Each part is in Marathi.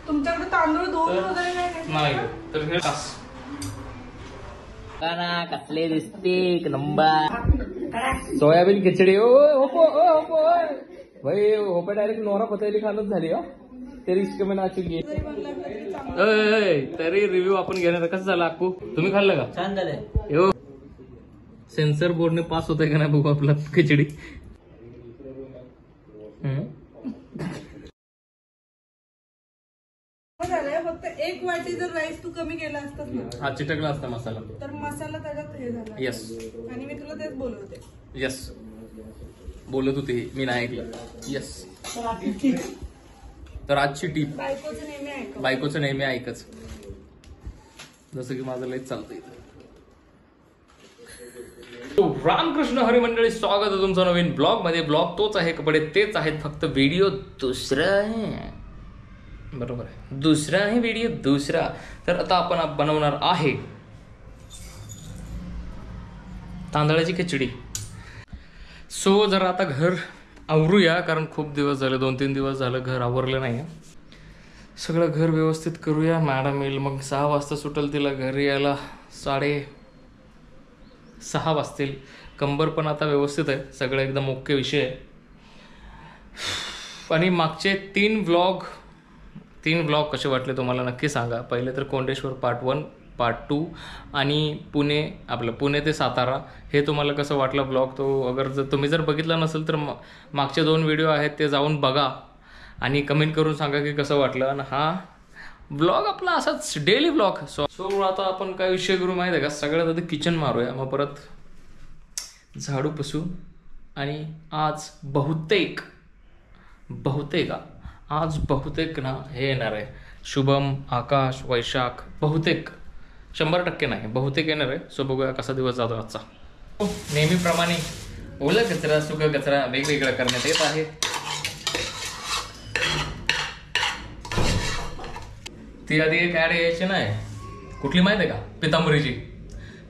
तुमच्याकडे तांदूळ धुवून वगैरे नाही तर हे तास कसले दिसते एक नंबर सोयाबीन खिचडी भाई होपे डायरेक्ट नोरा पतली खाणच झाली हो तरी इश्क में नाचू घे तरी रिव्ह्यू आपण घेणार कसं झालं अक्कू तुम्ही खाल्लं का छान झालंय हो सेन्सर बोर्डने पास होतंय का नाही बघू आपला खिचडी झालंय. फक्त एक वाटी जर राईस तू कमी केला असतास ना हा चिटकला असता मसाला तर मसाला त्याच्यात हे झाला. येस आणि मी तुला तेच बोलवते. येस बोलत होते मी नाही ऐकलं येस तर आजची टीप बायकोचं नेहमी ऐक. बायकोचं नेहमी ऐकच जसं की माझं लयच चालतंय रामकृष्ण हरी मंडळी स्वागत आहे तुमचं नवीन ब्लॉग मध्ये. ब्लॉग तोच आहे कपडे तेच आहेत फक्त व्हिडिओ दुसरा आहे बरोबर आहे दुसरा आहे व्हिडिओ दुसरा. तर आता आपण बनवणार आहे तांदळाची खिचडी. सो जरा आता घर आवरूया कारण खूप दिवस झाले 2-3 दिवस झालं घर आवरलं नाही. सगळं घर व्यवस्थित करूया. मॅडम येईल मग 6 वाजता सुटेल तिला घरी यायला 6:30 वाजतील. कंबर पण आता व्यवस्थित आहे सगळं एकदम ओके विषय आहे. आणि मागचे 3 व्लॉग कसे वाटले तुम्हाला नक्की सांगा. पहिले तर कोंडेश्वर पार्ट 1 पार्ट 2 आणि पुणे ते सातारा हे तुम्हाला कसं वाटलं ब्लॉग. तो जर तुम्ही बघितला नसेल तर मागचे 2 व्हिडिओ आहेत ते जाऊन बघा आणि कमेंट करून सांगा की कसं वाटलं. आणि हा ब्लॉग आपला असाच डेली ब्लॉग. सो आता आपण काय विषय करू माहिती आहे का. सगळ्यात आधी किचन मारूया मग परत झाडू पुसू. आणि आज बहुतेक ना हे येणार आहे शुभम आकाश वैशाख. बहुतेक 100% नाही बहुतेक येणार आहे. सो बघूया कसा दिवस जातो आजचा. नेहमीप्रमाणे ओला कचरा सुका कचरा वेगवेगळा करण्यात येत आहे. ती आधी एक ऍड यायची नाही कुठली माहिती आहे का पितांबरीची.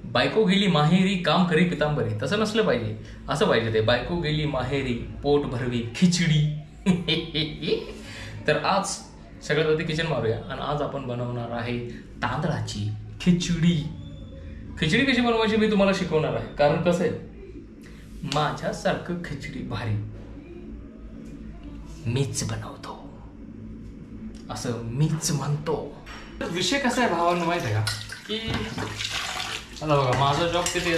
बायको गेली माहेरी काम करी पितांबरी. तसं नसलं पाहिजे असं पाहिजे ते बायको गेली माहेरी पोट भरवी खिचडी. तर आज सगळ्यात आधी किचन मारूया आणि आज आपण बनवणार आहे तांदळाची खिचडी. खिचडी कशी बनवायची मी तुम्हाला शिकवणार आहे कारण कसं आहे माझ्यासारखं खिचडी भारी मीच बनवतो असं मीच म्हणतो. विषय कसा आहे भावांनो माहिती आहे का की आता बघा माझा जॉब किती आहे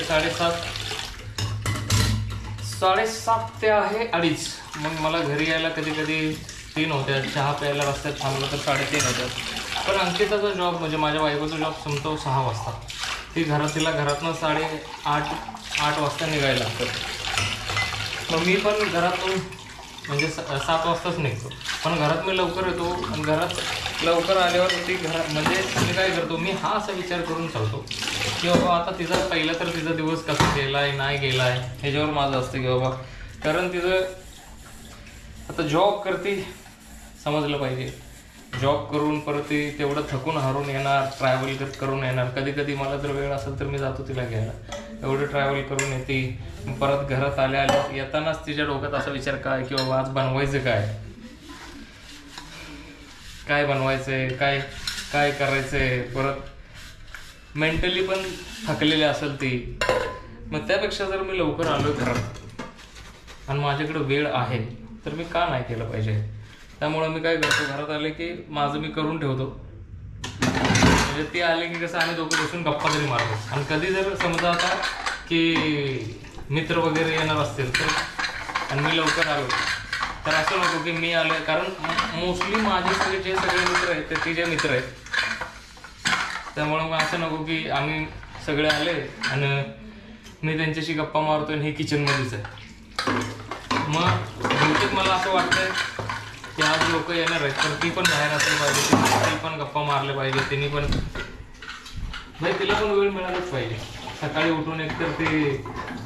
7:30 ते आहे 2:30. मग मला घरी यायला कधी कधी 3 होत्या. चहा प्यायला रस्त्यात थांबलं तर 3:30 होत्यात. पण अंकिताचा जॉब म्हणजे माझ्या बायकोचा जॉब संपतो 6 वाजता. तिला घरातनं 8:30 वाजता निघायला लागतं. मग मी पण घरातून म्हणजे 7 वाजताच निघतो. पण घरात मी लवकर येतो आणि घरात लवकर आल्यावर म्हणजे मी काय करतो मी हा असा विचार करून चालतो की बाबा आता पहिला तर तिचा दिवस कसा गेलाय नाही गेलाय ह्याच्यावर माझं असतं की बाबा कारण तिचं आता जॉब करते समजलं पाहिजे. जॉब करून परत ती तेवढं थकून हारून येणार ट्रॅव्हल करून येणार. कधी कधी मला जर वेळ असेल तर मी जातो तिला घ्यायला. एवढं ट्रॅव्हल करून येते परत घरात आल्या येतानाच तिच्या डोक्यात असा विचार काय की बाबा आज बनवायचं काय बनवायचंय काय काय करायचंय. परत मेंटली पण थकलेली असेल ती. मग त्यापेक्षा जर मी लवकर आलो घरात आणि माझ्याकडे वेळ आहे तर मी का नाही केलं पाहिजे. त्यामुळं मी काय करतो घरात आले की माझं मी करून ठेवतो. म्हणजे ती आले की कसं आम्ही दोघं बसून गप्पा तरी मारतो. आणि कधी जर समजा आता की मित्र वगैरे येणार असतील तर आणि मी लवकर आलो तर असं नको की मी आलो कारण मोस्टली माझे जे सगळे मित्र आहेत ते तिचे मित्र आहेत. त्यामुळं मग असं नको की आम्ही सगळे आले आणि मी त्यांच्याशी गप्पा मारतोय आणि हे किचनमध्येच आहे. मग बहुतेक मला असं वाटतंय की आज लोक येणार आहेत तर ती पण बाहेर असली पाहिजे ती पण गप्पा मारले पाहिजे. तिने पण भाई तिला पण वेळ मिळालाच पाहिजे. सकाळी उठून एकतर ती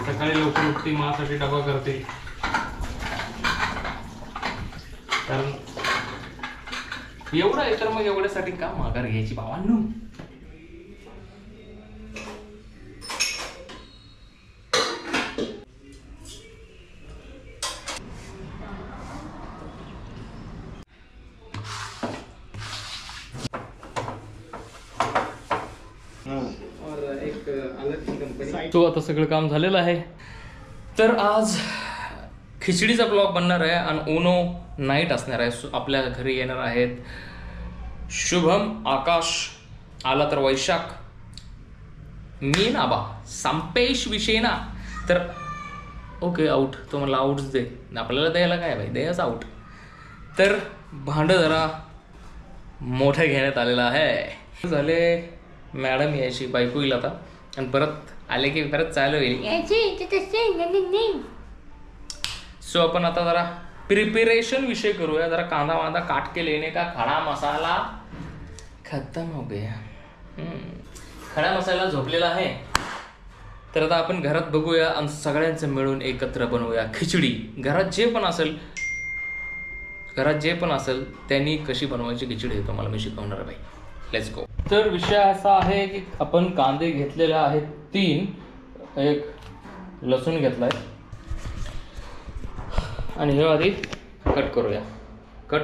सकाळी लवकर उठते माझ्यासाठी डबा करते कारण एवढं आहे तर मग एवढ्यासाठी का माघार घ्यायची भावांनो. तो आता सगळं काम झालेलं आहे. तर आज खिचडीचा ब्लॉग बनणार आहे आणि उनो नाईट असणार आहे. आपल्या घरी येणार आहेत शुभम, आकाश, आला तर वैशाख, मी नाबा, संपेश विषय ना. तर ओके आऊट, तो मला आऊटच दे, आपल्याला द्यायला काय भाई, द्यायच आऊट. तर भांडं जरा मोठं घेण्यात आलेलं आहे. झाले मॅडम यायची, बायको येईल आता आणि परत आले की परत चालू होईल. सो आपण आता जरा प्रिपरेशन विषय करूया. जरा कांदा वांदा काट के लेने का, खडा मसाला खत्म हो गया. खडा मसाला झोपलेला आहे. तर आता आपण घरात बघूया आणि सगळ्यांचं मिळून एकत्र बनवूया खिचडी. घरात जे पण असेल त्यांनी कशी बनवायची खिचडी हे तुम्हाला मी शिकवणार आहे भाई. Let's go. तर विषय असा आहे की आपण कांदे घेतलेले आहेत 3, एक लसूण घेतलाय आणि हे आधी कट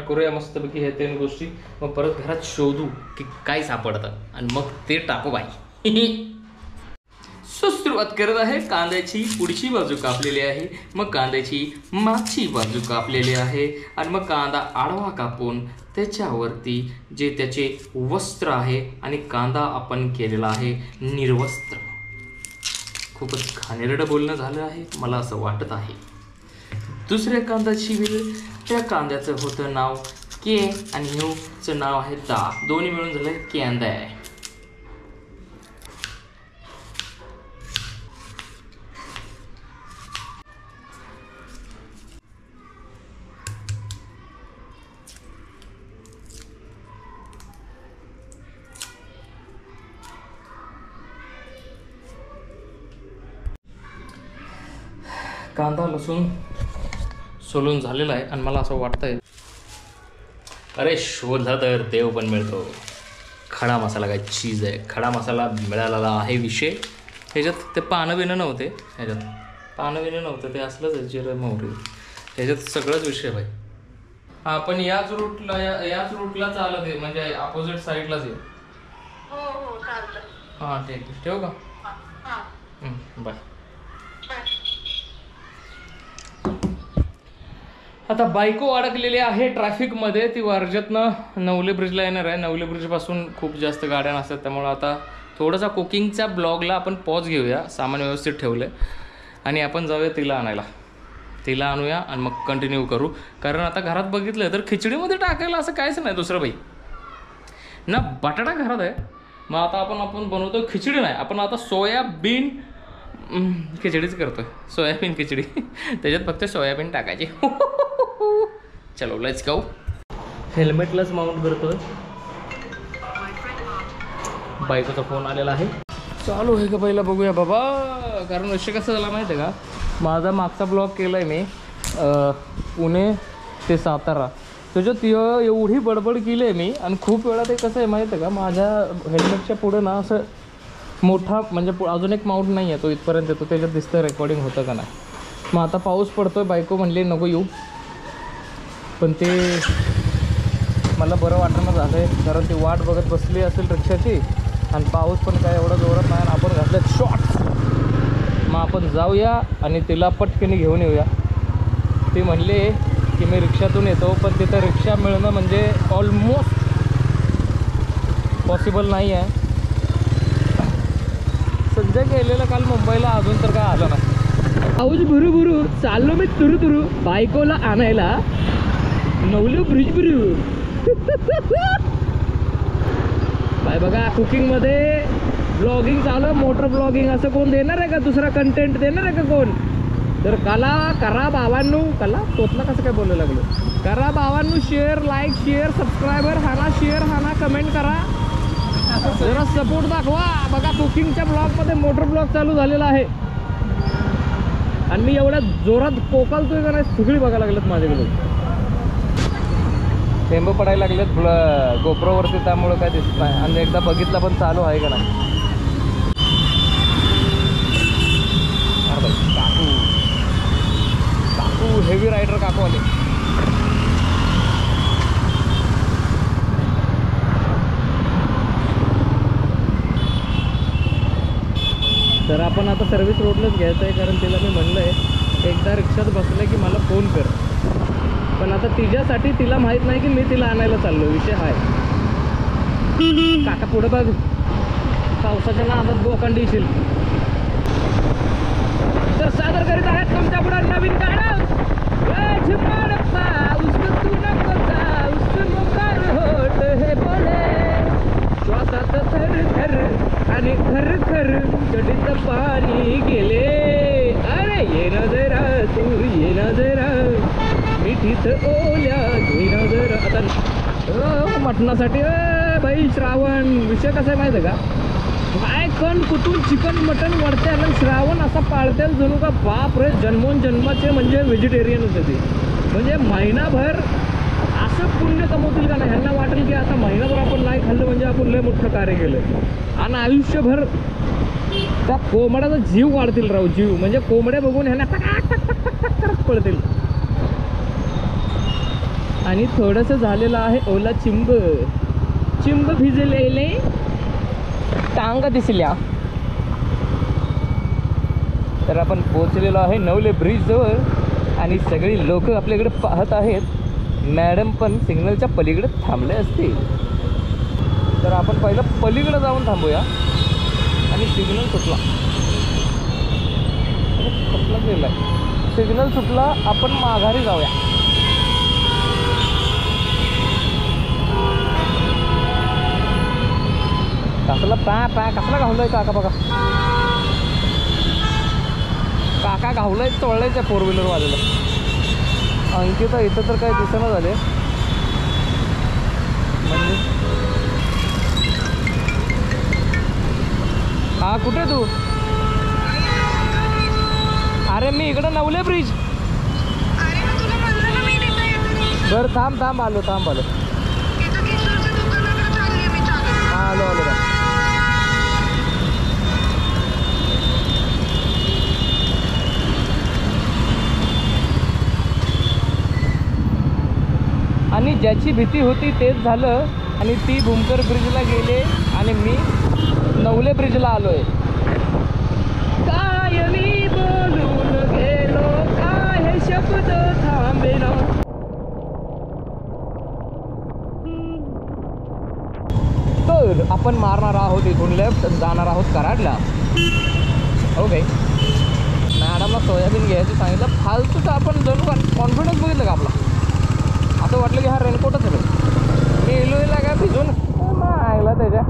करूया मस्तपैकी हे 3 गोष्टी. मग परत घरात शोधू की काय सापडतं आणि मग ते टाकू बाई. सो सुरुवात करत आहे. कांद्याची पुढची बाजू कापलेली आहे, मग कांद्याची मागची बाजू कापलेली आहे आणि मग कांदा आडवा कापून त्याच्यावरती जे त्याचे वस्त्र आहे आणि कांदा आपण केलेला आहे निर्वस्त्र. खूपच घाणेरडं बोलणं झालं आहे मला असं वाटत आहे. दुसऱ्या कांद्याची वेळ, त्या कांद्याचं होतं नाव के आणि ह्योचं नाव आहे दा. दोन्ही मिळून झालं कांदा आहे. कांदा लसूण सोलून झालेला आहे आणि मला असं वाटतंय, अरे शोधला तर देव पण मिळतो. खडा मसाला काय चीज आहे. खडा मसाला मिळालेला आहे विषय. ह्याच्यात ते पानं बिनं नव्हते, ते असलंच जिरं मोहरी, ह्याच्यात सगळंच विषय भाई. आपण याच रूटला चालत आहे, म्हणजे अपोजिट साईडलाच आहे. हां ठीक आहे, ठेवू का? बाय. आता बायको अडकलेली आहे ट्रॅफिकमध्ये. ती वर्जतनं नवले ब्रिजला येणार आहे. नवले ब्रिजपासून खूप जास्त गाड्या नसतात, त्यामुळं आता थोडासा कुकिंगच्या ब्लॉगला आपण पॉज घेऊया. सामान व्यवस्थित ठेवलं आहे आणि आपण जाऊया तिला आणूया आणि मग कंटिन्यू करू. कारण आता घरात बघितलं तर खिचडीमध्ये टाकायला असं काहीच नाही दुसरं बाई ना. बटाटा घरात आहे, मग आता आपण बनवतो खिचडी नाही, आपण आता सोयाबीन खिचडीच करतोय. सोयाबीन खिचडी, त्याच्यात फक्त सोयाबीन टाकायची. चलो लेट्स गो. हेल्मेटलाच माउंट करतोय. बायकोचा फोन आलेला आहे. चालू आहे का पहिला बघूया बाबा. कारण विषय कसं झाला माहिती आहे का, माझा मागचा ब्लॉग केला आहे मी पुणे ते सातारा. त्याच्यात एवढी बडबड केली आहे मी आणि खूप वेळा ते कसं आहे माहिती आहे का, माझ्या हेल्मेटच्या पुढे ना असं मोठा म्हणजे अजून एक माउंट नाही आहे, तो इथपर्यंत येतो, त्याच्यात दिसतं रेकॉर्डिंग होतं का नाही. मग आता पाऊस पडतोय, बायको म्हणली नको येऊ, पण ते मला बरं वाटणं झालं आहे. कारण ती वाट बघत बसली असेल रिक्षाची आणि पाऊस पण काय एवढा जोरात नाही. आपण घातलं शॉर्ट्स. मग आपण जाऊया आणि तिला पटकन घेऊन येऊया. ती म्हणले की मी रिक्षातून येतो, पण तिथं रिक्षा मिळणं म्हणजे ऑलमोस्ट पॉसिबल नाही आहे. सध्या गेलेलं काल मुंबईला, अजून तर काय आलं नाही. पाऊस भुरू चाललो मी तुरू बायकोला आणायला नवले ब्रिज बाय. बघा कुकिंगमध्ये ब्लॉगिंग चालू, मोटर ब्लॉगिंग. असं कोण देणार आहे का, दुसरा कंटेंट देणार आहे का कोण? तर करा भावांनो, तोतला कसं काय बोलायला लागलो. करा भावांनो शेअर, लाईक, शेअर, सबस्क्रायबर हाना, शेअर हाना, कमेंट करा, जरा सपोर्ट दाखवा. बघा कुकिंगच्या ब्लॉगमध्ये मोटर ब्लॉग चालू झालेला आहे आणि मी एवढ्या जोरात कोकालतोय का नाही सगळी बघायला लागलेत माझ्याकडे. थेंब पडायला लागलेत गोप्रोवरती, त्यामुळं काय दिसत नाही. आणि एकदा बघितला पण चालू आहे का नाही. काकू हेवी रायडर काकू आले. तर आपण आता सर्व्हिस रोडलाच घ्यायचं आहे, कारण तिला मी म्हणलं आहे एकदा रिक्षात बसलं की मला फोन कर. पण आता तिच्यासाठी तिला माहीत नाही की मी तिला आणायला चाललो, विषय हाय. काका पुढं बघ, पावसाच्या नादात बोकांडी येशील. तर सादर करीत आहेत तुमच्या पुढे नवीन गाणं, श्वासात थर थर आणि खर खर चढीत पाणी गेले. अरे ये ना जरा तू ये ना जरा मिठीत ओल्या घे ना जरा. आता मटणासाठी बाई श्रावण विषय कसा आहे माहिती आहे का, काय कण कुठून चिकन मटन वाढते आणि श्रावण असा पाळतेल जणू का बाप रे, जन्मोन जन्माचे म्हणजे व्हेजिटेरियन होते ते. म्हणजे महिनाभर असं पुण्य कमवतील का नाही, ह्यांना वाटेल की आता महिनाभर आपण नाही खाल्लं म्हणजे आपण लय मोठं कार्य केलं. आणि आयुष्यभर त्या कोंबड्याचा जीव वाढतील राव, जीव म्हणजे कोंबड्या बघून ह्यांना करत पडतील. आणि थोडंसं झालेलं आहे ओला चिंब, चिंब भिजलेले टांग दिसल्या. तर आपण पोहोचलेलो आहे नवले ब्रिज जवळ आणि सगळी लोक आपल्याकडे पाहत आहेत. मॅडम पण सिग्नलच्या पलीकडे थांबले असतील, तर आपण पहिलं पलीकडे जाऊन थांबूया. आणि सिग्नल सुटला, कसला गेला सिग्नल सुटला, आपण माघारी जाऊया. कसला पॅ कसला घावलाय काका बघा, काका घावलाय चोळलाय त्या 4 व्हीलर वाल्याला. अंकिता इथं तर काही दिसेना झाले म्हणजे. हा कुठे तू? अरे मी इकडं नवले ब्रिज. बरं थांब थांब आलो, थांब आलो. हा आलो आलो. आणि ज्याची भीती होती तेच झालं. आणि ती भूमकर ब्रिजला गेले आणि मी नवले ब्रिजला आलोय. काय मी बोलून गेलो, काय शब्द थांबेना. तर आपण मारणार आहोत इथून लेफ्ट, जाणार आहोत कराडला. ओके, मॅडमला सोयाबीन घ्यायचं सांगितलं. फालतूचं आपण जणू कॉन्फिडन्स बघितलं का आपला, असं वाटलं की हा रेनकोटच आहे. मी इलोईला काय भिजून आयला त्याच्या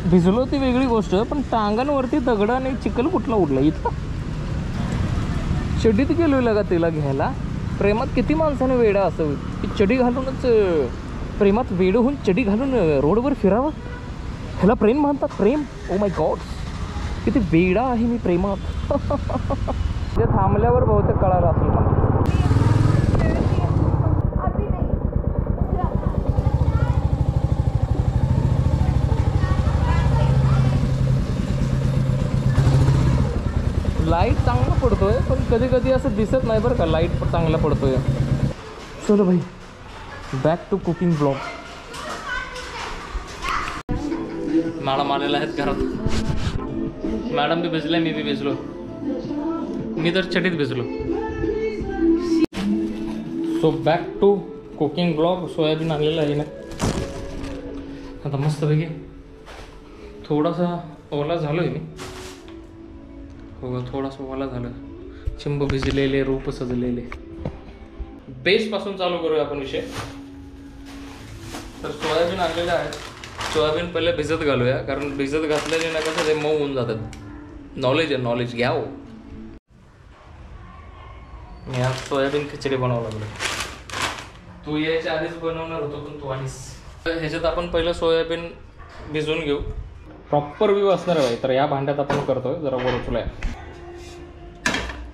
भिजलो ती वेगळी गोष्ट, पण टांगांवरती दगड आणि चिखल कुठला उडला इथं. चडीत गेलोय का तिला घ्यायला. प्रेमात किती माणसाने वेडा असावं की चडी घालूनच, प्रेमात वेड होऊन चडी घालून रोडवर फिरावं. ह्याला प्रेम म्हणतात, प्रेम. ओ माय गॉड, किती वेडा आहे मी प्रेमात. ते थांबल्यावर बहुतेक कळालं असेल मला. लाईट चांगला पडतोय, पण कधी कधी असं दिसत नाही बरं का लाईट पण चांगला पडतोय. चलो भाई, back to cooking blog. Madam आलेला आहेत घरात. मॅडम बी भिजले, मी बी भिजलो. मी तर चटीत भिजलो. So back to cooking blog. Soybean आणलेलं आहे ना आता मस्तपैकी. थोडासा ओला झालो आहे मी, हो थोडासा ओला झालं. चिंब भिजलेले, रूप सजलेले. बेसपासून चालू करूया आपण विषय. तर सोयाबीन आणलेलं आहे. सोयाबीन पहिले भिजत घालूया, कारण भिजत घातल्याने ना कसं ते मऊ होऊन जातात. नॉलेज आहे, नॉलेज घ्या हो. मी आज सोयाबीन खिचडी बनवावं लागलो. तू यायच्या आधीच बनवणार होतो, पण तू आलीस. ह्याच्यात आपण पहिलं सोयाबीन भिजवून घेऊ. प्रॉपर व्ह्यू असणार आहे. तर या भांड्यात आपण करतोय, जरा वर उचलूया.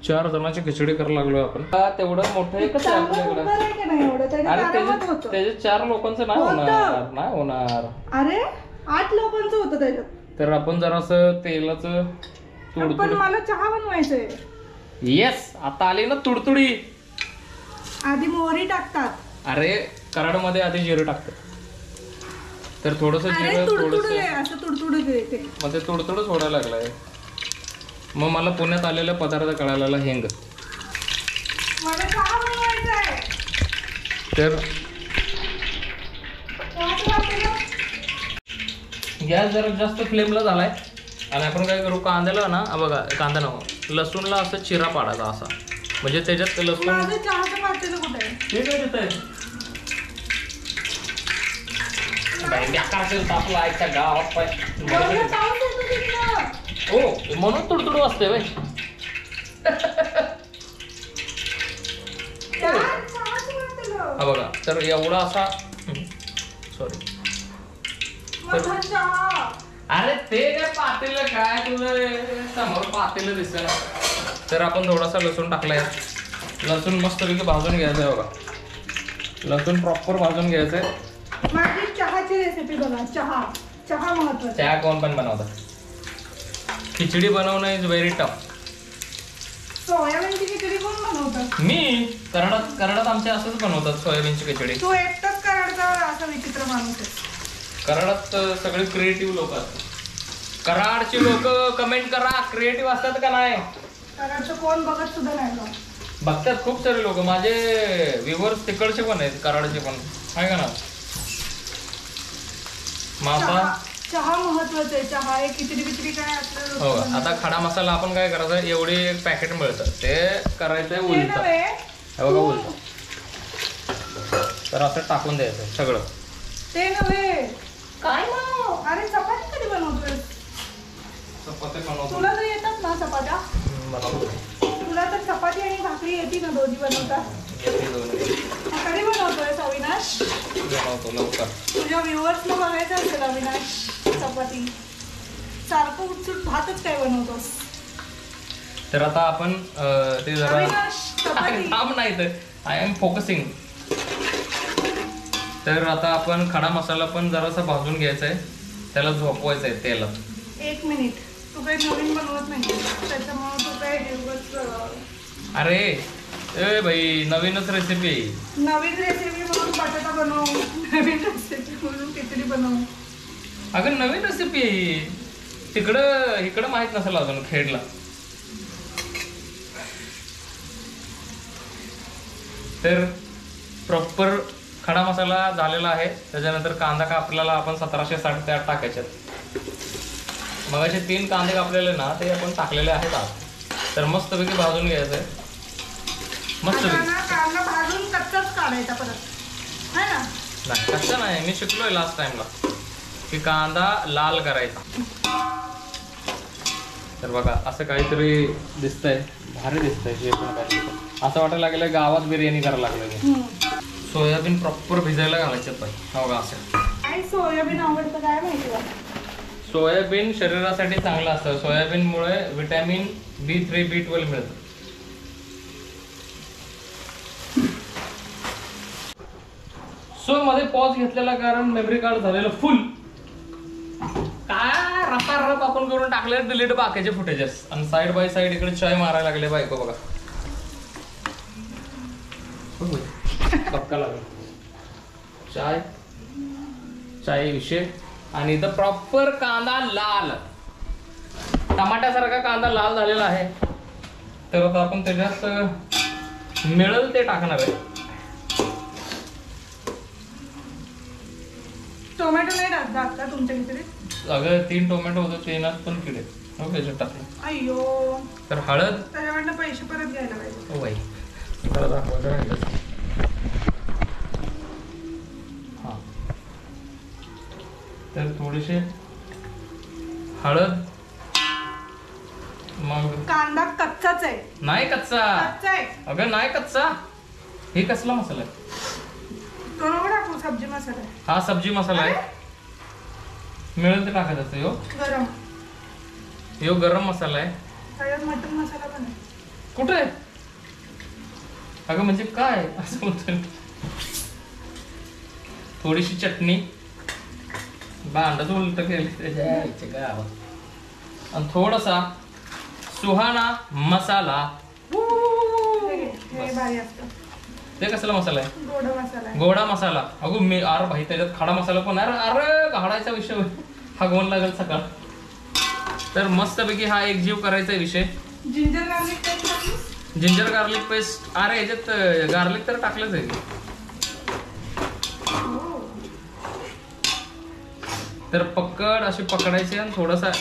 4 जणांची खिचडी करायला लागलोय आपण. तेवढं मोठं एकच आहे आपल्याकडे. अरे त्याच्यात 4 लोकांचं नाही होणार, नाही होणार. अरे 8 लोकांचं होतं त्याच्यात. तर आपण जरासं तेलाचं पण मला चहा बनवायचंय. येस, आता आली ना तुडतुडी. आधी मोहरी टाकतात. अरे कराडमध्ये आधी जिरं टाकतात. तर थोडंसं जिरं, थोडंसं असं तुडतुड येते. मध्ये तुडतुड सोडायला लागलाय. मग मला पुण्यात आलेला पदार्थ कळालेला हिंग. मला चहा बनवायचा आहे. तर गॅस जरा जास्त फ्लेमला झालाय आणि आपण काय करू, कांद्याला ना बघा, कांदा नव्हता लसूणला असं चिरा पाडायचा असा, म्हणजे त्याच्यात लसूण. माझं चहाचं पातेलं कुठे आहे? ते काय देत आहे तापला आयच्या गावात पाय. एवढं पाऊस येतो तिथनं. हो म्हणून तुडतुडू असते बाई. यार, चहाचं पातेलं. हा बघा, तर एवढा असा सॉरी. माझा चहा. अरे ते काय पातेलं, काय तुझं समोर पातेलं दिसत. तर आपण थोडासा लसूण टाकलाय. लसूण मस्तपैकी भाजून घ्यायचंय बघा. लसूण प्रॉपर भाजून घ्यायचंय. माझी चहाची रेसिपी बघा. चहा महत्वाचा. चहा कोण पण बनवतात. खिचडी बनवणं इज व्हेरी टफ. सोयाबीनची खिचडी कोण बनवतात? मी कराडात आमचे असंच बनवतात सोयाबीनची खिचडी. तू एकटाच कराडचा असा विचित्र माणूस आहे. कराडात सगळे क्रिएटिव्ह लोक असतात. कराडची लोक कमेंट करा, क्रिएटिव्ह असतात का नाही. कराडचं कोण बघत सुद्धा नाही का? बघतात खूप सारे लोक. माझे व्ह्युअर्स तिकडचे पण आहेत, कराडचे पण आहे का ना. मासा चहा महत्वाचा आहे. चहा एक खिचडी काय असलं. हो. आता खडा मसाला आपण काय करायचं, एवढी पॅकेट मिळतं ते करायचंय उलट. हे बघा उलट. तर असं टाकून द्यायचं सगळं. ते नव्हे. काय बनव? अरे चपाती कधी बनवतोय? चपाती बनवतो. तुला तर येतात ना चपात्या? तुला तर चपाती आणि भाकरी येते ना दोन्ही बनवता? कधी बनवतोय अविनाश? बनवतो लवकर. तुझ्या व्ह्युअर्सला बघायचं असेल अविनाश चपाती. सारखं उत्सुक भातच काय बनवतोस? तर आता आपण ते जरा अविनाश चपाती. थांब नाही तर आय एम फोकसिंग. तर आता आपण खडा मसाला पण जरासा भाजून घ्यायचा आहे. त्याला झोपवायचं आहे तेलात. 1 मिनिट. तू काही नवीन बनवत नाही त्याच्यामुळे तू काय अरे ए भाई, नवीनच रेसिपी आहे. नवीन रेसिपी म्हणून बटाटा बनव. नवीन रेसिपी म्हणून खिचडी बनव. अगं नवीन रेसिपी आहे. इकडं माहित नसेल अजून खेडला. तर प्रॉपर खडा मसाला झालेला आहे. त्याच्यानंतर कांदा कापलेला आपण 1760 त्यात टाकायच्यात. मग असे 3 कांदे कापलेले ना ते आपण टाकलेले आहेत आज. तर मस्तपैकी भाजून घ्यायचंय. मस्तपैकी. कांदा भाजून कच्चाच काढायचा परत है ना? नाही कच्चा नाही. मी शिकलोय लास्ट टाइमला की कांदा लाल करायचा. तर बघा असं काहीतरी दिसतंय, भारी दिसतंय. जे पण काय दिसतंय असं वाटायला लागलं गावात बिर्याणी करायला लागलं. सोयाबीन प्रॉपर भिजायला घालायचं पाहिजे. हो का असं. काय सोयाबीन आवडतं काय माहिती का? सोयाबीन शरीरासाठी चांगलं असतं. सोयाबीनमुळे विटॅमिन B3 B12 मिळतं. सो मध्ये पॉज घेतलेला कारण मेमरी कार्ड झालेलं फुल. काय रपारप आपण करून टाकले डिलीट बाकीचे फुटेजेस. आणि साइड बाय साइड इकडे चाय मारायला लागले बायको बघा. लागला चाय विषय. आणि इथं प्रॉपर कांदा लाल, टमाट्यासारखा कांदा लाल झालेला आहे. तर आता आपण त्याच्यात मिळेल ते टाकणार आहे. टोमॅटो नाही टाकतात का तुमच्या खिचडीत? अगं 3 टोमॅटो होते, 3 पण किडे त्याच्यात टाकले. अय्यो. तर हळद. त्याच्याकडनं पैसे परत घ्यायला पाहिजे. हो बाई, जरा दाखवायचं राहिलं. हां, तर थोडीशी हळद. मग कांदा कच्चाच आहे. नाही कच्चा. कच्चा आहे. अगं नाही कच्चा. हे कसला मसाला आहे? तो नको टाकू. सब्जी मसाला आहे. हा सब्जी मसाला आहे. मिळेल ते टाकायचं असतं. गरम. यो गरम मसाला आहे. त्याच्यात मटन मसाला पण आहे. कुठे? अगं म्हणजे काय असं म्हणतो. थोडीशी चटणी. भांडच उलट केली त्याच्या गावात. आणि थोडासा सुहाना मसाला. हे भारी असतं. ते कसला मसाला आहे? गोडा मसाला आहे. गोडा मसाला. अगो मी अरे भाई त्याच्यात खडा मसाला पण. अरे घाडायचा विषय हा गोन लागेल सकाळ. तर मस्तपैकी हा एक जीव करायचा विषय. जिंजर गार्लिक पेस्ट टाकलीस? जिंजर गार्लिक पेस्ट, अरे याच्यात गार्लिक तर टाकलंच आहे. तर पकड अशी पकडायची आणि थोडासा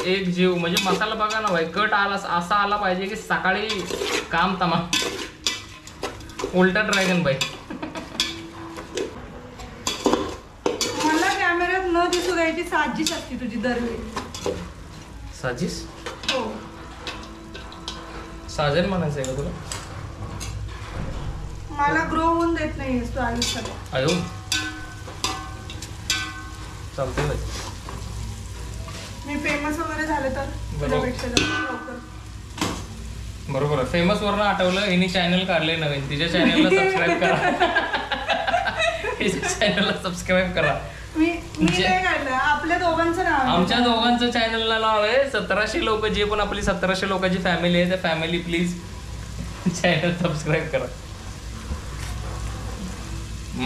एक जीव म्हणजे मसाला बघा ना भाई, कट आला असा आला पाहिजे की सकाळी काम तमाम. उलटा ड्रॅगन बाई. मला कॅमेऱ्यात न दिसू द्यायची साजिश असते तुझी दरवेळी. साजिश? हो. साजन म्हणायचंय का तुला? मला ग्रो होऊन देत नाही तू आयुष्यात. अयो चालतंय बाई. मी फेमस वगैरे झाले तर तुझ्यापेक्षा जास्त लवकर. बरोबर आहे. फेमस वरनं आठवलं, हिने चॅनल काढले नवीन. तिच्या चॅनलला सबस्क्राईब करा. तिच्या चॅनलला सबस्क्राईब करा. मी नाही काढलं, आपल्या दोघांचं नाव आहे. आमच्या दोघांचं चॅनलला नाव आहे 1700 लोक. जे पण आपली 1700 लोकांची फॅमिली आहे त्या फॅमिली प्लीज चॅनल सबस्क्राईब करा.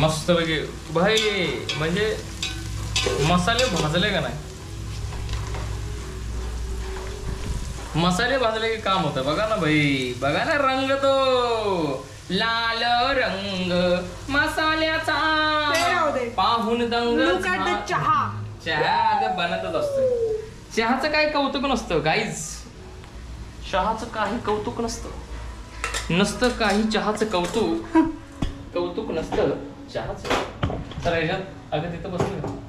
मस्त पैकी भाई. म्हणजे मसाले भाजले का नाही, मसाले भाजले की काम होतं. बघा ना भाई, बघा ना रंग तो लाल रंग मसाल्याचा पाहून दंग. चहा चहा बनतच असतो. चहाचं काही कौतुक नसतं गाईज. चहाचं काही कौतुक नसतं काही. चहाचं कौतुक नसतं चहाचं. तर ह्याच्यात अगं तिथं बसलं.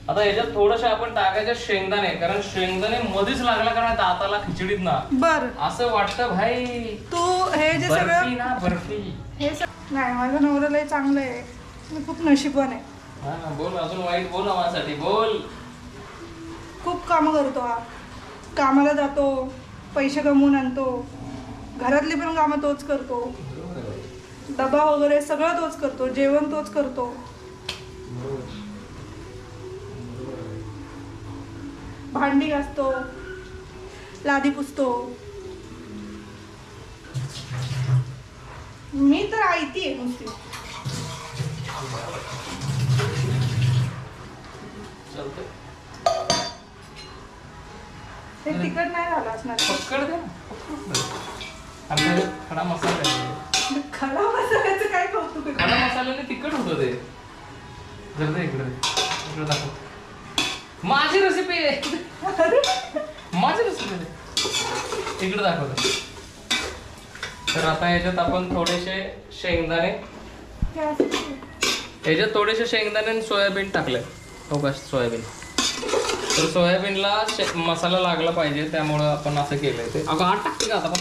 आता याच्यात थोडंसं आपण टाकायचं शेंगदाणे, कारण शेंगदाणे मध्येच लागला कारण दाताला खिचडीत ना. बर असं वाटतं भाई तू हे जे सगळं ना बर्फी. हे नाही, माझं नवरा लय चांगलं आहे. मी खूप नशीबवान आहे. हा बोल, अजून वाईट बोल माझ्यासाठी बोल. खूप कामं करतो हा. कामाला जातो, पैसे कमवून आणतो, घरातली पण कामं तोच करतो, डबा वगैरे सगळं तोच करतो, जेवण तोच करतो. भांडी घासतो, लादी पुसतो. मी तर आयती आहे नुसती. हे तिखट नाही झालं असणार. पकड दे आमच्या खडा मसाला आहे. खडा मसाल्याचं काय कौतुक आहे? खडा मसाल्याने तिखट होतं ते. जर दे इकडे दाखव. माझी रेसिपी आहे. माझी रेसिपी आहे, इकडे दाखवतो. तर आता याच्यात आपण थोडेसे शेंगदाणे, याच्यात थोडेसे शेंगदाणे आणि सोयाबीन टाकले. हो का सोयाबीन. तर सोयाबीनला मसाला लागला पाहिजे त्यामुळं आपण असं केलंय ते. अगं आठ टाकते का आता?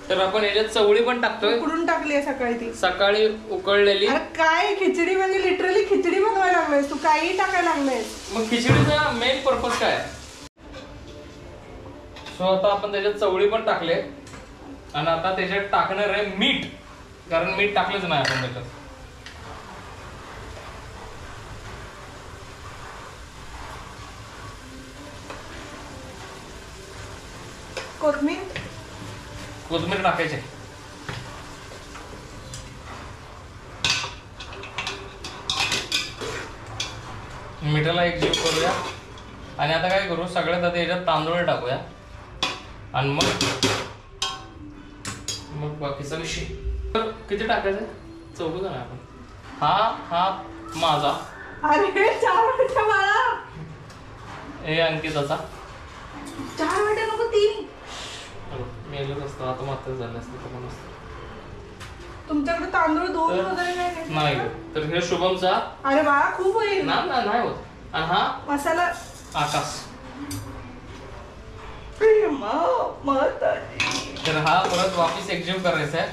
तर आपण याच्यात चवळी पण टाकतोय. उकडून टाकली सकाळी ती, सकाळी उकळलेली. काय खिचडी म्हणजे लिटरली खिचडी बनवायला लागलायस तू, काही टाकायला लागलायस. मग खिचडीचा मेन पर्पज काय? सो आता आपण त्याच्यात चवळी पण टाकले आणि आता त्याच्यात टाकणार आहे मीठ, कारण मीठ टाकलंच नाही आपण त्याच्यात. कोथिंबीर टाकायची. मिठाला एक जीव करूया आणि आता काय करू, सगळ्यात आधी याच्यात तांदूळ टाकूया आणि मग बाकीचा विषय. तर किती टाकायचं? 4 जण आपण. हा माझा. अरे 4 वाट्या बाळा. हे अंकिताचा. 4 वाट्या नको 3. मेलच असतं आता, मात्र झालं असतं तर पण असतं. तुमच्याकडे तांदूळ 2 वगैरे नाही. तर हे शुभमचा. अरे बाळा खूप होईल. नाही होत. आणि हा मसाला आकाश. तर हा परत वापिस एकजीव करायचा आहे.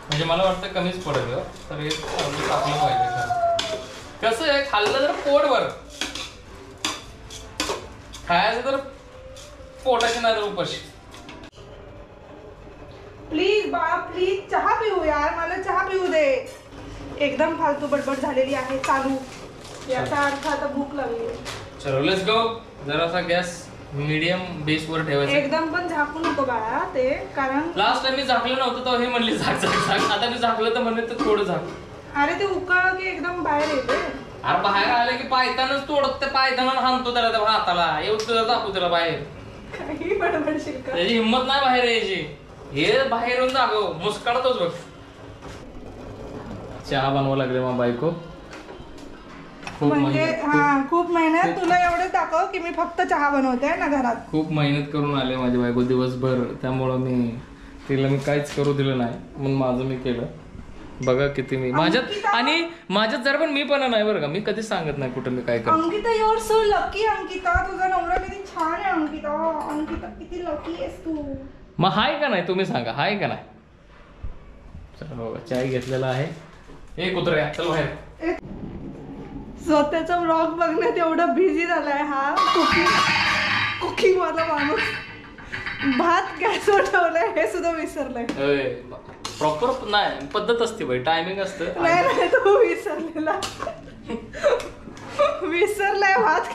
म्हणजे मला वाटतं कमीच पडेल. तर हे टाकलं पाहिजे. कसं आहे, खाल्लं तर पोटभर, खायचं तर पोटाची नाही तर उपाशी. प्लीज बाळा प्लीज चहा पिऊ यार, मला चहा पिऊ दे. एकदम फालतू बडबड झालेली आहे चालू. याचा अर्थ आता भूक लागली. चलो लेट्स गो. जरासा गॅस मीडियम बेस वर ठेवायचा. एकदम पण झाकू नको बाळा ते, कारण लास्ट टाइम मी झाकलं नव्हतं तर हे म्हणले झाक. आता मी झाकलं तर म्हणले तर थोडं झाक. अरे ते उकळ की एकदम बाहेर येते. अरे बाहेर आले की पायतानच तोडत, त्या पायताना हाणतो त्याला त्या हाताला, येऊ तुला दाखवू त्याला बाहेर. काही बडबडशील का? त्याची हिंमत नाही बाहेर यायची. हे बाहेर येऊन जागो मुस्काडतोच बघ. चहा बनवा लागले मग बायको. खूप म्हणजे खूप मेहनत. तुला एवढं दाखव की मी फक्त चहा बनवते ना घरात. खूप मेहनत करून आले माझी बायको दिवसभर, त्यामुळं मी काहीच करू दिलं नाही, म्हणून माझं मी केलं. बघा किती मी माझ्यात, आणि माझ्यात जरा पण मी पण नाही बरं का, मी कधीच सांगत नाही कुठं मी काय करतो. Ankita, you are so lucky. Ankita, तुझा नवरा किती छान आहे. अंकिता, अंकिता किती लकी आहेस तू. मग हाय का नाही तुम्ही सांगा, हाय का नाही. चला बघा चाय घेतलेला आहे. हे कुत्र्या चल बाहेर. स्वतःचा व्लॉग बघण्यात एवढा बिझी झालाय हा कुकिंग वाला माणूस. भात गॅसवर ठेवलाय हे सुद्धा विसरलाय. प्रॉपर नाही पद्धत असते बाई, टायमिंग असतं. नाही तो विसरलाय भात.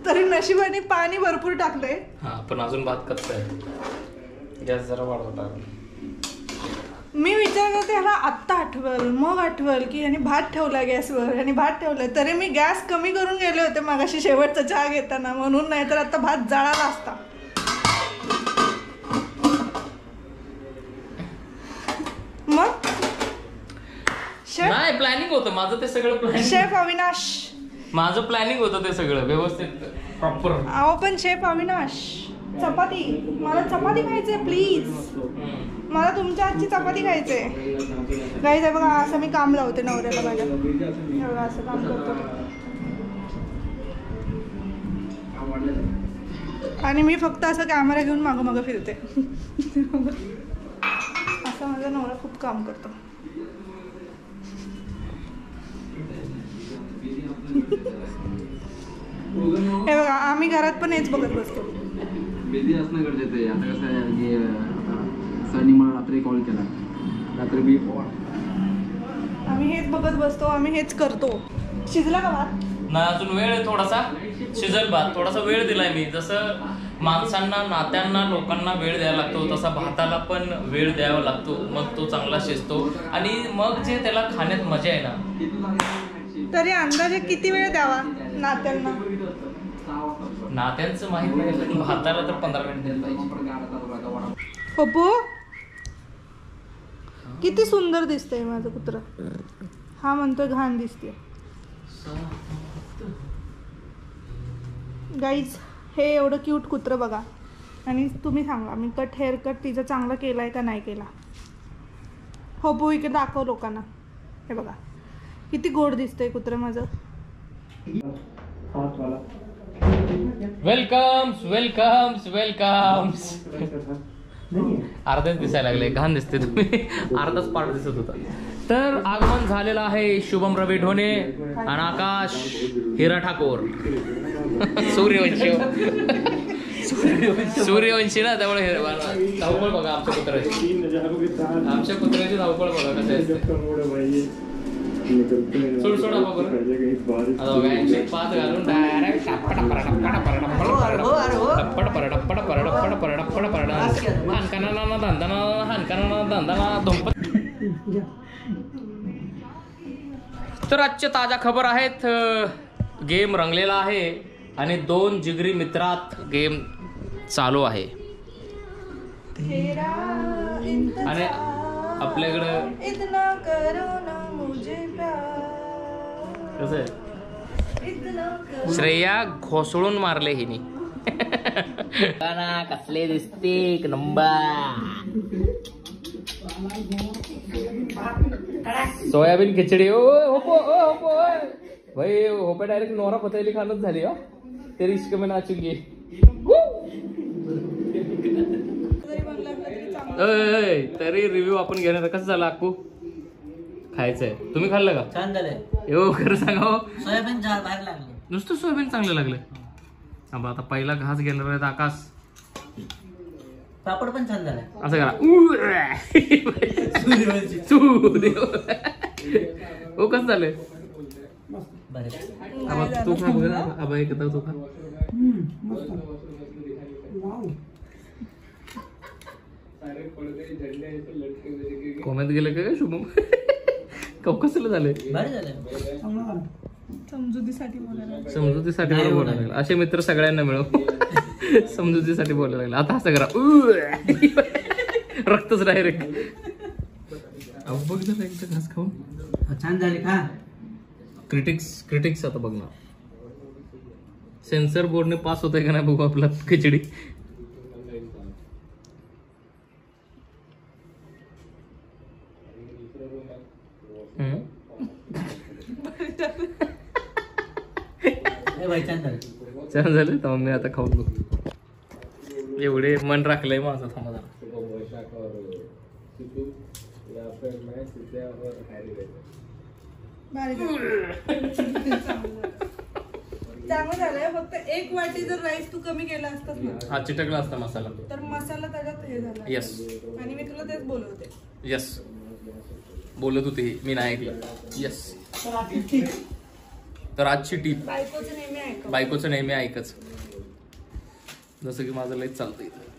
तरी नशिबाने पाणी भरपूर टाकलंय. हा पण अजून भात कच्चा आहे. गॅस जरा वाढवता. मी विचार करते ह्याला आत्ता आठवल, मग आठवल की याने भात ठेवलाय गॅसवर, आणि भात ठेवलाय. तरी मी गॅस कमी करून गेले होते मगाशी शेवटचा चहा घेताना, म्हणून. नाही तर आता भात जळाला असता. मग नाही प्लॅनिंग होतं माझं ते सगळं. शेफ अविनाश, माझं प्लॅनिंग होतं ते सगळं व्यवस्थित प्रॉपर. अहो पण शेफ अविनाश, चपाती, मला चपाती खायचंय प्लीज. मला तुमच्या हातची चपाती खायचंय. गाईज बघा असं मी काम लावते नवऱ्याला माझ्या. बघा असं काम करतो. आणि मी फक्त असं कॅमेरा घेऊन मागं मागं फिरते. असं माझा नवरा खूप काम करतो. हे बघा आम्ही घरात पण हेच बघत बसतो. बिझी असणं गरजेचं आहे. आता कसं आहे की सरनी मला रात्री कॉल केला, रात्री मी आम्ही हेच बघत बसतो, आम्ही हेच करतो. शिजला का भात? ना अजून वेळ आहे थोडासा. शिजल भात, थोडासा वेळ दिलाय मी. जसं माणसांना, नात्यांना, लोकांना वेळ द्यावा लागतो, तसा भाताला पण वेळ द्यावा लागतो. मग तो चांगला शिजतो आणि मग जे त्याला खाण्यात मजा आहे ना. तरी अंदाजे किती वेळ द्यावा नात्यांना? नात्यांचं माहित नाही, पण भाताला तर 15 मिनिट द्यायला पाहिजे. पप्पू किती सुंदर दिसतंय माझं कुत्रा. हा म्हणतोय घाण दिसते. गाईज हे एवढं क्यूट कुत्रं बघा, आणि तुम्ही सांगा मी हेअर कट तिचा चांगला केलाय का नाही केला. पप्पू इकडे दाखव लोकांना. हे बघा किती गोड दिसतंय कुत्रं माझं. Welcomes welcomes welcomes. अर्धच दिसायला लागले, घाण दिसते तुम्ही. अर्धाच पार्ट दिसत होता. तर आगमन झालेलं आहे शुभम रवी ढोणे आणि आकाश हिरा ठाकोर. सूर्यवंशी सूर्यवंशी ना, त्यामुळे धावपळ बघा आमच्या कुत्र्याची. आमच्या कुत्र्याची धावपळ बघा कसं असते. सोड सोड आता बघा 105 घालून डायरेक्ट तर आजच्या ताज्या खबर आहेत. गेम रंगलेला आहे आणि 2 जिगरी मित्रात गेम चालू आहे. आणि आपल्याकडं कसं आहे, श्रेया घोसळून मारले हिनी. कसले दिसते नंबर. सोयाबीन खिचडी. ओ होपो ओ होपो भाई, होपे डायरेक्ट नोरा फतेली खानच झाली. हो तेरी इश्क में नाचूंगी. तरी रिव्ह्यू आपण घेणार. कसं झालं अक्कू? खायचंय. तुम्ही खाल्लं का? छान झालंय. हो खरं सांगा. सोयाबीन बाहेर लागले. नुसतं सोयाबीन चांगलं लागलं. आता पहिला घास घेणार आहेत आकाश. पापड पण छान झालाय. असं करा. हो कसं झालंय? तू खा बघ. आबा एक तू खा. कोम्यात गेलं का शुभम? कसलं झालंय? भारी झालंय. समजुतीसाठी बोलायला समजुतीसाठी मला बोलायला लागलं. असे मित्र सगळ्यांना मिळव. समजुतीसाठी बोलायला लागलं. आता असं करा. रक्तच डायरेक्ट. बघ जरा एकदा घास खाऊन. छान झाले का? क्रिटिक्स आता बघणार. सेन्सर बोर्डने पास होतंय का नाही बघू आपला खिचडी. छान झाले. छान झालं तर मी आता खाऊन बघतो. एवढे मन राखलंय माझं समाधान. चांगलं झालंय. फक्त एक वाटी जर राईस तू कमी केला असतास ना हा चिटकला असता मसाला. तर मसाला त्याच्यात हे झाला. Yes. आणि मी तुला तेच बोलवते. यस बोलत होते मी नाही ऐकलं. यस तर आजची टीप बायकोचं नेहमी ऐकव. बायकोचं नेहमी ऐकच. जसं की माझं लयच चालतं इथं.